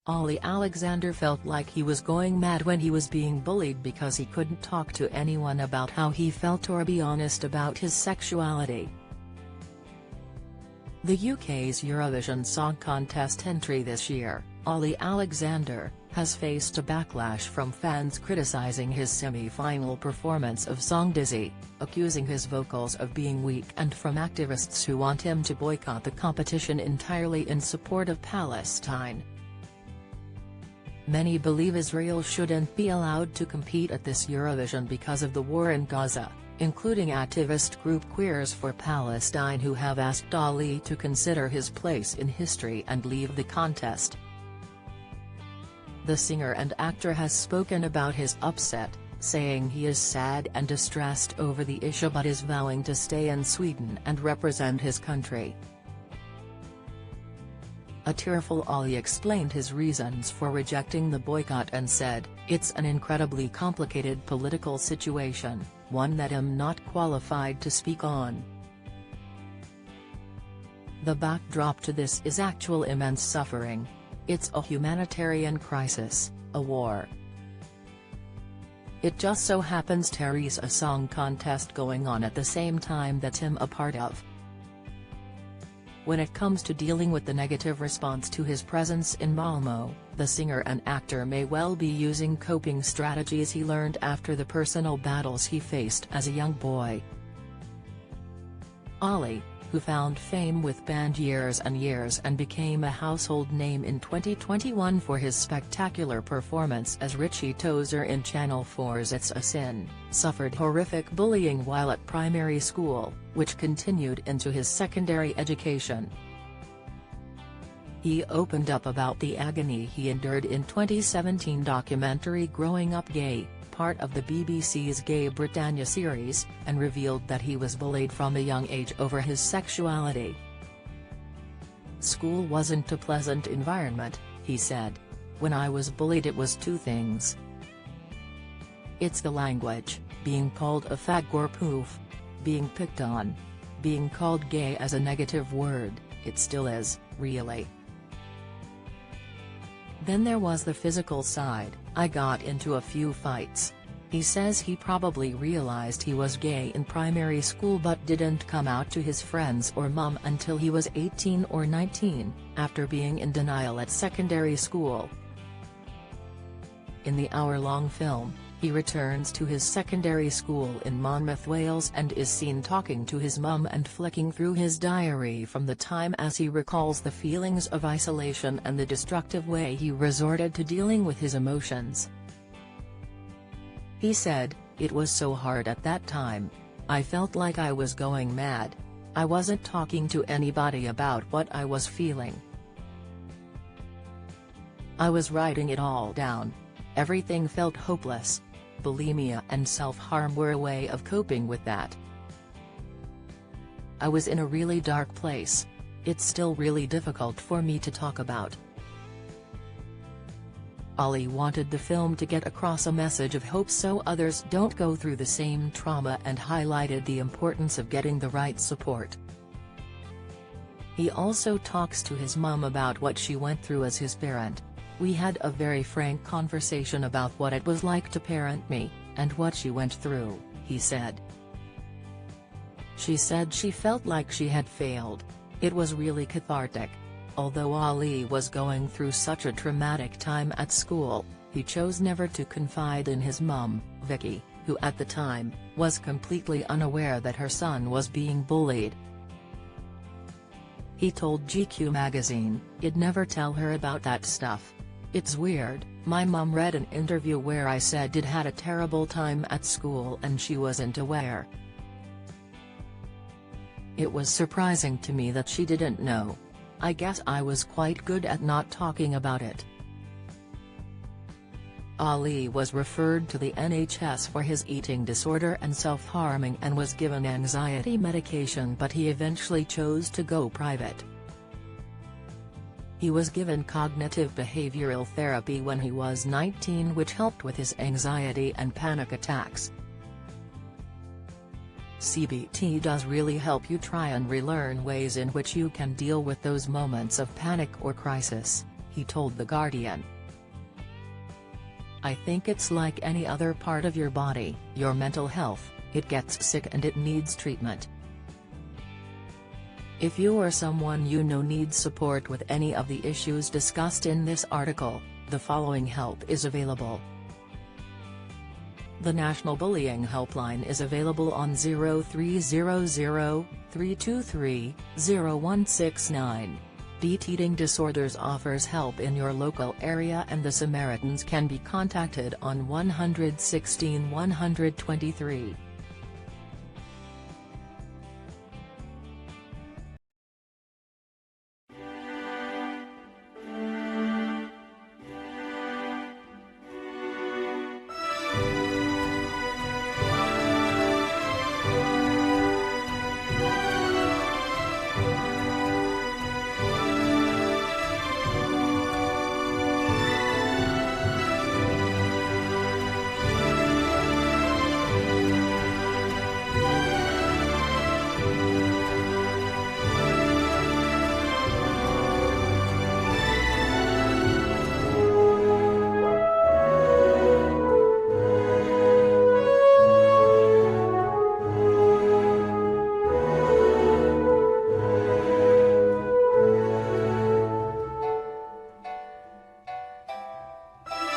Olly Alexander felt like he was going mad when he was being bullied because he couldn't talk to anyone about how he felt or be honest about his sexuality. The UK's Eurovision Song Contest entry this year, Olly Alexander, has faced a backlash from fans criticising his semi-final performance of Song Dizzy, accusing his vocals of being weak, and from activists who want him to boycott the competition entirely in support of Palestine. Many believe Israel shouldn't be allowed to compete at this Eurovision because of the war in Gaza, including activist group Queers for Palestine, who have asked Olly to consider his place in history and leave the contest. The singer and actor has spoken about his upset, saying he is sad and distressed over the issue but is vowing to stay in Sweden and represent his country. A tearful Olly explained his reasons for rejecting the boycott and said, "It's an incredibly complicated political situation, one that I'm not qualified to speak on. The backdrop to this is actual immense suffering. It's a humanitarian crisis, a war. It just so happens there's a song contest going on at the same time that I'm a part of." When it comes to dealing with the negative response to his presence in Malmö, the singer and actor may well be using coping strategies he learned after the personal battles he faced as a young boy. Olly, who found fame with band Years and Years and became a household name in 2021 for his spectacular performance as Richie Tozer in Channel 4's It's a Sin, suffered horrific bullying while at primary school, which continued into his secondary education. He opened up about the agony he endured in 2017 documentary Growing Up Gay, part of the BBC's Gay Britannia series, and revealed that he was bullied from a young age over his sexuality. "School wasn't a pleasant environment," he said. "When I was bullied it was two things. It's the language, being called a fag or poof. Being picked on. Being called gay as a negative word, it still is, really. Then there was the physical side. I got into a few fights." He says he probably realized he was gay in primary school but didn't come out to his friends or mum until he was 18 or 19, after being in denial at secondary school. In the hour-long film, he returns to his secondary school in Monmouth, Wales, and is seen talking to his mum and flicking through his diary from the time as he recalls the feelings of isolation and the destructive way he resorted to dealing with his emotions. He said, "It was so hard at that time. I felt like I was going mad. I wasn't talking to anybody about what I was feeling. I was writing it all down. Everything felt hopeless. Bulimia and self-harm were a way of coping with that. I was in a really dark place. It's still really difficult for me to talk about." Olly wanted the film to get across a message of hope so others don't go through the same trauma and highlighted the importance of getting the right support. He also talks to his mum about what she went through as his parent. "We had a very frank conversation about what it was like to parent me, and what she went through," he said. She said she felt like she had failed. "It was really cathartic." Although Olly was going through such a traumatic time at school, he chose never to confide in his mum, Vicky, who at the time, was completely unaware that her son was being bullied. He told GQ magazine, "I'd never tell her about that stuff. It's weird, my mum read an interview where I said I'd had a terrible time at school and she wasn't aware. It was surprising to me that she didn't know. I guess I was quite good at not talking about it." Olly was referred to the NHS for his eating disorder and self-harming and was given anxiety medication, but he eventually chose to go private. He was given cognitive behavioral therapy when he was 19, which helped with his anxiety and panic attacks. "CBT does really help you try and relearn ways in which you can deal with those moments of panic or crisis," he told The Guardian. "I think it's like any other part of your body, your mental health, it gets sick and it needs treatment. If you or someone you know needs support with any of the issues discussed in this article, the following help is available." The National Bullying Helpline is available on 0300 323 0169. Beat Eating Disorders offers help in your local area, and the Samaritans can be contacted on 116 123.